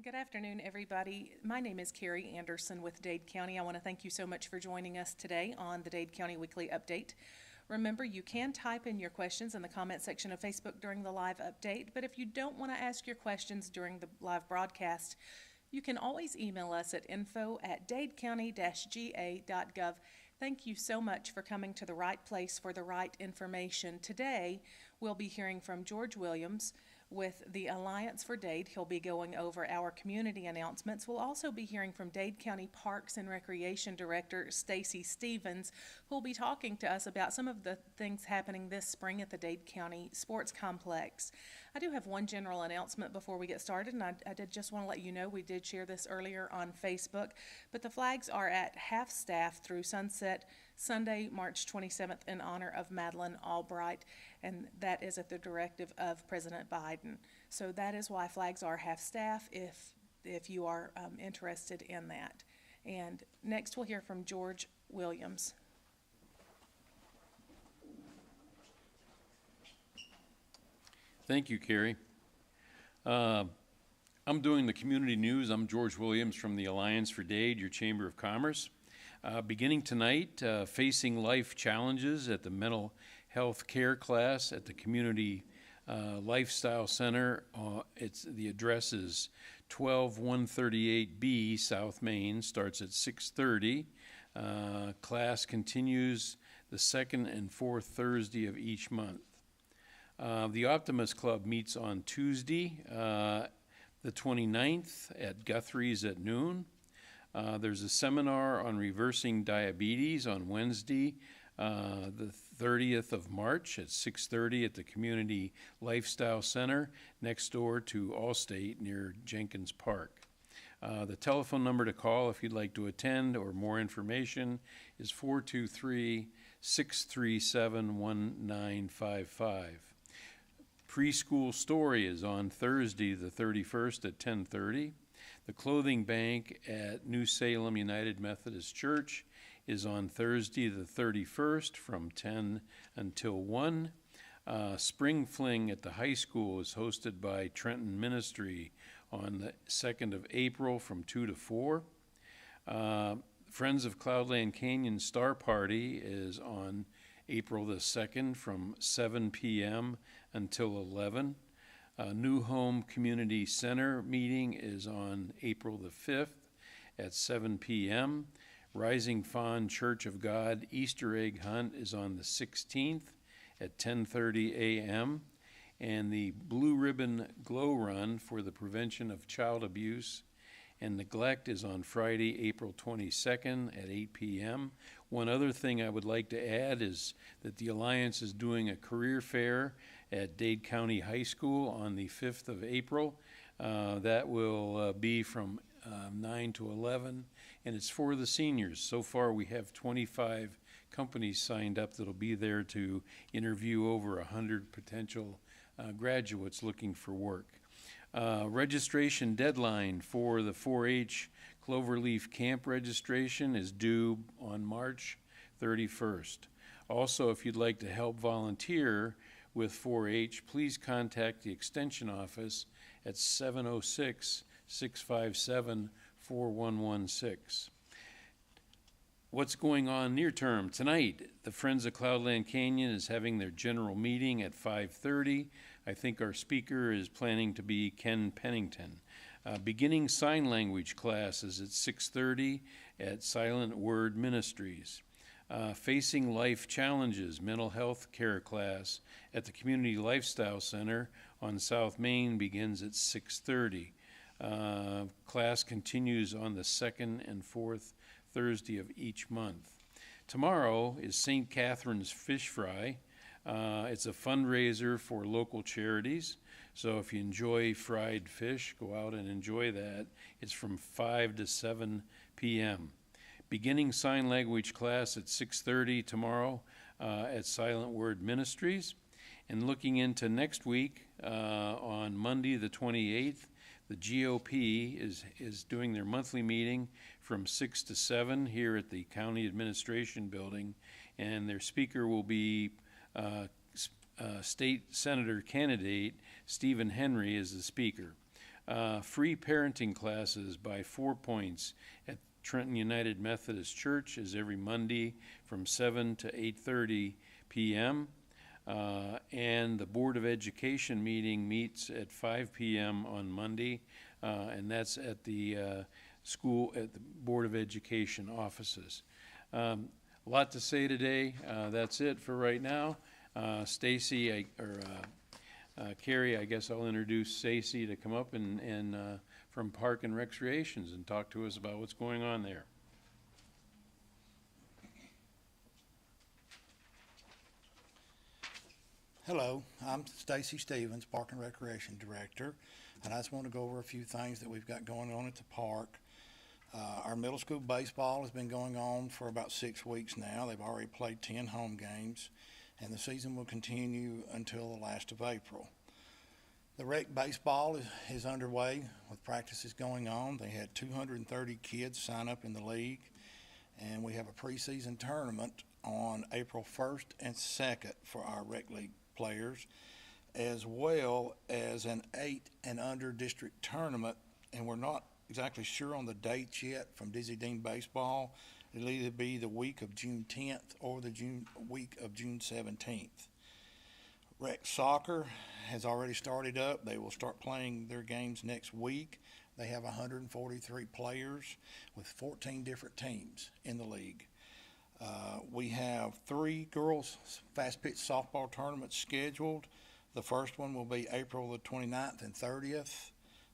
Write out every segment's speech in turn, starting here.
Good afternoon, everybody. My name is Carey Anderson with Dade County. I want to thank you so much for joining us today on the Dade County Weekly Update. Remember, you can type in your questions in the comment section of Facebook during the live update, but if you don't want to ask your questions during the live broadcast, you can always email us at info@dadecounty-ga.gov. Thank you so much for coming to the right place for the right information. Today, we'll be hearing from George Williams with the Alliance for Dade. He'll be going over our community announcements. We'll also be hearing from Dade County Parks and Recreation Director Stacy Stevens, who'll be talking to us about some of the things happening this spring at the Dade County Sports Complex. I do have one general announcement before we get started, and I did just want to let you know we did share this earlier on Facebook, but the flags are at half-staff through sunset Sunday, March 27th, in honor of Madeleine Albright, and that is at the directive of President Biden. So that is why flags are half-staff if you are interested in that. And next we'll hear from George Williams. Thank you, Carey. I'm doing the community news. I'm George Williams from the Alliance for Dade, your Chamber of Commerce. Beginning tonight, Facing Life Challenges at the Mental Health Care class at the Community Lifestyle Center. The address is 12138B South Main, starts at 6:30. Class continues the second and fourth Thursday of each month. The Optimist Club meets on Tuesday, the 29th at Guthrie's at noon. There's a seminar on reversing diabetes on Wednesday, the 30th of March at 6:30 at the Community Lifestyle Center next door to Allstate near Jenkins Park. The telephone number to call if you'd like to attend or more information is 423-637-1955. Preschool Story is on Thursday the 31st at 10:30. The Clothing Bank at New Salem United Methodist Church is on Thursday the 31st from 10 until 1. Spring Fling at the high school is hosted by Trenton Ministry on the 2nd of April from 2 to 4. Friends of Cloudland Canyon Star Party is on April the 2nd from 7 p.m. until 11. New Home Community Center meeting is on April the 5th at 7 p.m. Rising Fawn Church of God Easter Egg Hunt is on the 16th at 10:30 a.m. And the Blue Ribbon Glow Run for the prevention of child abuse and neglect is on Friday, April 22nd at 8 p.m. One other thing I would like to add is that the Alliance is doing a career fair at Dade County High School on the 5th of April. That will be from 9 to 11, and it's for the seniors. So far, we have 25 companies signed up that'll be there to interview over 100 potential graduates looking for work. Registration deadline for the 4-H Cloverleaf Camp registration is due on March 31st. Also, if you'd like to help volunteer with 4-H, please contact the Extension Office at 706-657-4116. What's going on near term? Tonight, the Friends of Cloudland Canyon is having their general meeting at 5:30. I think our speaker is planning to be Ken Pennington. Beginning sign language class is at 6:30 at Silent Word Ministries. Facing Life Challenges mental health care class at the Community Lifestyle Center on South Main begins at 6:30. Class continues on the second and fourth Thursday of each month. Tomorrow is St. Catherine's Fish Fry. It's a fundraiser for local charities. So if you enjoy fried fish, go out and enjoy that. It's from 5 to 7 p.m. Beginning sign language class at 6:30 tomorrow at Silent Word Ministries. And looking into next week, on Monday the 28th, the GOP is doing their monthly meeting from 6 to 7 here at the County Administration Building, and their speaker will be State Senator candidate Stephen Henry as the speaker. Free parenting classes by 4 Points at Trenton United Methodist Church is every Monday from 7 to 8:30 p.m. And the Board of Education meeting meets at 5 p.m. on Monday, and that's at the school, at the Board of Education offices. A lot to say today. That's it for right now. Stacy, Carey, I guess I'll introduce Stacy to come up and from Park and Recreations and talk to us about what's going on there. Hello, I'm Stacy Stevens, Park and Recreation Director, and I just want to go over a few things that we've got going on at the park. Our middle school baseball has been going on for about 6 weeks now. They've already played 10 home games, and the season will continue until the last of April. The rec baseball is underway with practices going on. They had 230 kids sign up in the league, and we have a preseason tournament on April 1st and 2nd for our rec league players, as well as an 8 and under district tournament, and we're not exactly sure on the dates yet from Dizzy Dean Baseball. It'll either be the week of June 10th or the week of June 17th. Rec soccer has already started up. They will start playing their games next week. They have 143 players with 14 different teams in the league. We have 3 girls fast pitch softball tournaments scheduled. The first one will be April the 29th and 30th.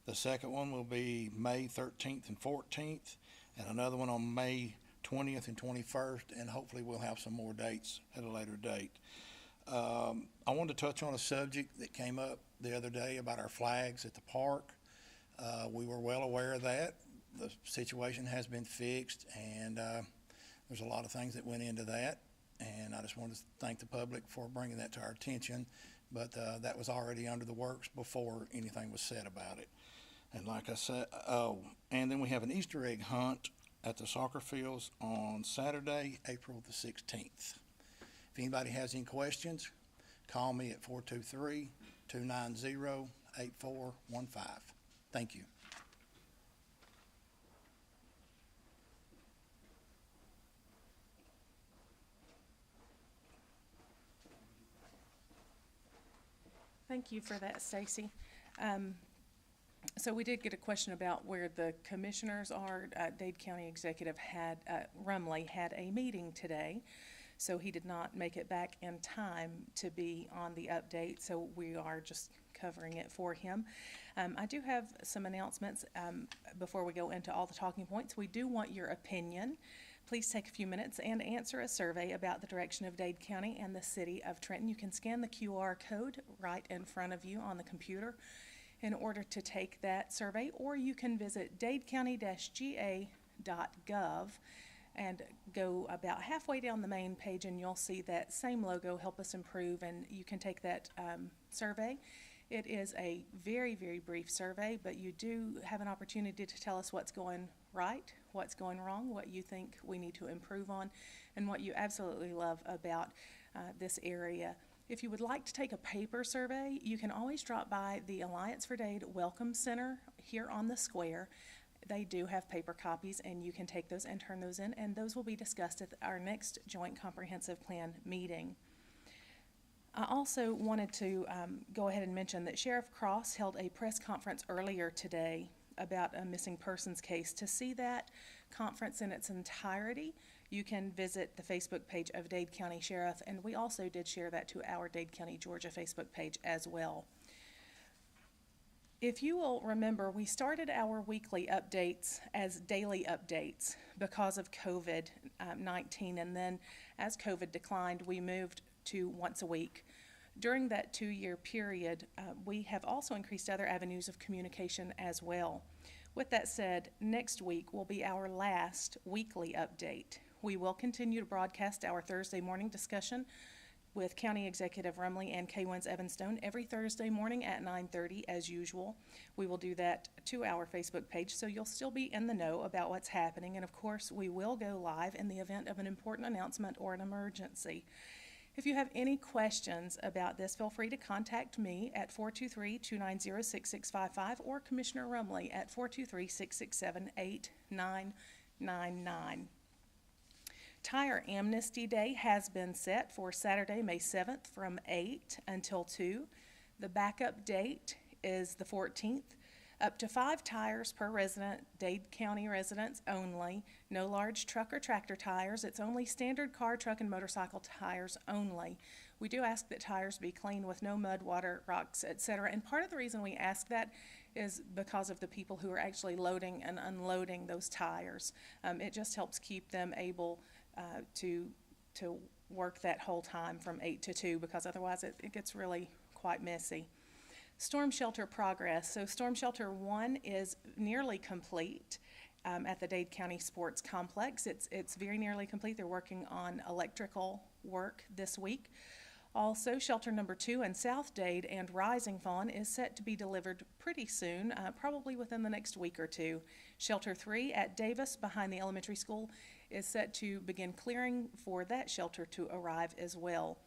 The second one will be May 13th and 14th, and another one on May 20th and 21st, and hopefully we'll have some more dates at a later date. I wanted to touch on a subject that came up the other day about our flags at the park. We were well aware of that. The situation has been fixed, and there's a lot of things that went into that, and I just wanted to thank the public for bringing that to our attention, but that was already under the works before anything was said about it. And like I said, and then we have an Easter egg hunt at the soccer fields on Saturday, April the 16th. If anybody has any questions, call me at 423-290-8415. Thank you. Thank you for that, Stacy. So we did get a question about where the commissioners are. Dade County Executive Rumley had a meeting today, so he did not make it back in time to be on the update, so we are just covering it for him. I do have some announcements before we go into all the talking points. We do want your opinion. Please take a few minutes and answer a survey about the direction of Dade County and the city of Trenton. You can scan the QR code right in front of you on the computer in order to take that survey, or you can visit dadecounty-ga.gov and go about halfway down the main page and you'll see that same logo, Help Us Improve, and you can take that survey. It is a very, very brief survey, but you do have an opportunity to tell us what's going right, what's going wrong, what you think we need to improve on, and what you absolutely love about this area. If you would like to take a paper survey, you can always drop by the Alliance for Dade Welcome Center here on the square. They do have paper copies, and you can take those and turn those in, and those will be discussed at our next Joint Comprehensive Plan meeting. I also wanted to go ahead and mention that Sheriff Cross held a press conference earlier today about a missing persons case. To see that conference in its entirety, you can visit the Facebook page of Dade County Sheriff, and we also did share that to our Dade County, Georgia Facebook page as well. If you will remember, we started our weekly updates as daily updates because of COVID-19, and then as COVID declined, we moved to once a week. During that 2-year period, we have also increased other avenues of communication as well. With that said, next week will be our last weekly update. We will continue to broadcast our Thursday morning discussion with County Executive Rumley and K1's Evanstone every Thursday morning at 9:30 as usual. We will do that to our Facebook page, so you'll still be in the know about what's happening. And of course, we will go live in the event of an important announcement or an emergency. If you have any questions about this, feel free to contact me at 423-290-6655 or Commissioner Rumley at 423-667-8999. Tire Amnesty Day has been set for Saturday, May 7th from 8 until 2. The backup date is the 14th. Up to 5 tires per resident, Dade County residents only. No large truck or tractor tires. It's only standard car, truck, and motorcycle tires only. We do ask that tires be clean with no mud, water, rocks, etc. And part of the reason we ask that is because of the people who are actually loading and unloading those tires. It just helps keep them able to work that whole time from 8 to 2, because otherwise it gets really quite messy. Storm shelter progress. So Storm Shelter 1 is nearly complete at the Dade County Sports Complex. It's very nearly complete. They're working on electrical work this week. Also, shelter number 2 in South Dade and Rising Fawn is set to be delivered pretty soon, probably within the next week or two. Shelter 3 at Davis behind the elementary school is set to begin clearing for that shelter to arrive as well.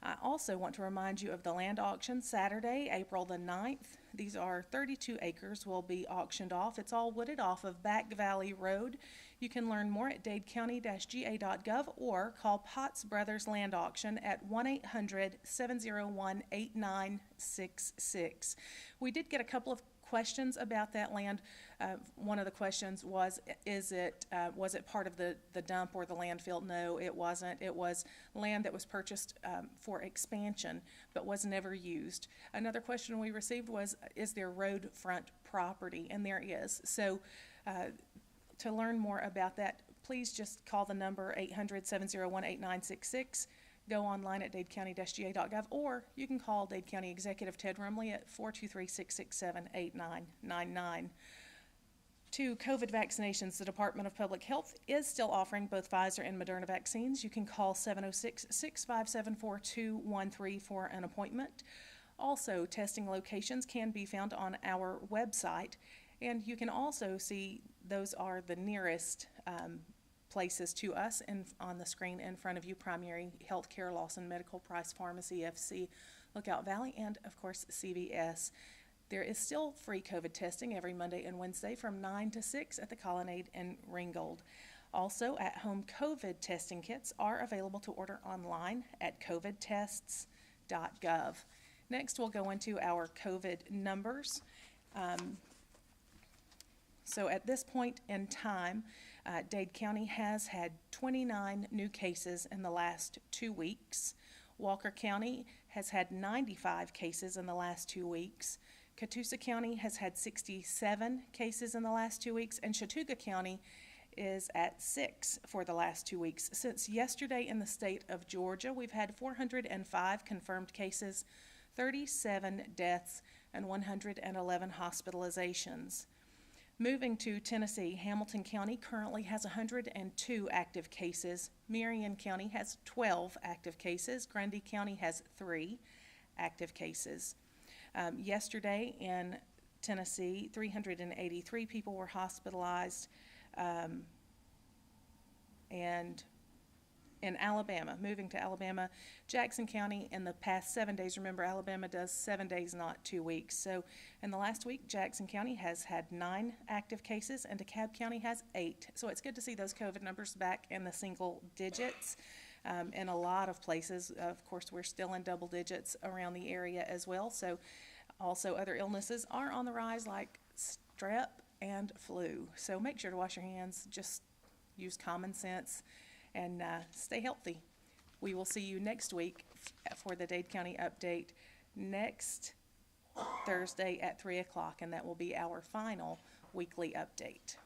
I also want to remind you of the land auction Saturday, April the 9th. These are 32 acres will be auctioned off. It's all wooded off of Back Valley Road. You can learn more at dadecounty-ga.gov or call Potts Brothers Land Auction at 1-800-701-8966. We did get a couple of questions about that land. One of the questions was, was it part of the dump or the landfill? No, it wasn't. It was land that was purchased for expansion but was never used. Another question we received was, is there road front property? And there is. So to learn more about that, please just call the number 800-701-8966. Go online at dadecounty-ga.gov, or you can call Dade County Executive Ted Rumley at 423-667-8999. To COVID vaccinations, the Department of Public Health is still offering both Pfizer and Moderna vaccines. You can call 706-657-4213 for an appointment. Also, testing locations can be found on our website, and you can also see those are the nearest places to us, and on the screen in front of you: Primary Health Care, Lawson Medical, Price Pharmacy, FC, Lookout Valley, and of course CVS. There is still free COVID testing every Monday and Wednesday from 9 to 6 at the Colonnade in Ringgold. Also, at-home COVID testing kits are available to order online at covidtests.gov. Next, we'll go into our COVID numbers. So at this point in time, Dade County has had 29 new cases in the last 2 weeks. Walker County has had 95 cases in the last 2 weeks. Catoosa County has had 67 cases in the last 2 weeks, and Chattooga County is at 6 for the last 2 weeks. Since yesterday in the state of Georgia, we've had 405 confirmed cases, 37 deaths, and 111 hospitalizations. Moving to Tennessee, Hamilton County currently has 102 active cases. Marion County has 12 active cases. Grundy County has 3 active cases. Yesterday in Tennessee, 383 people were hospitalized. And in Alabama, moving to Alabama, Jackson County in the past 7 days, remember Alabama does 7 days, not 2 weeks. So in the last week, Jackson County has had 9 active cases and DeKalb County has 8. So it's good to see those COVID numbers back in the single digits. In a lot of places, of course, we're still in double digits around the area as well. So also other illnesses are on the rise, like strep and flu. So make sure to wash your hands, just use common sense, and stay healthy. We will see you next week for the Dade County update next Thursday at 3 o'clock, and that will be our final weekly update.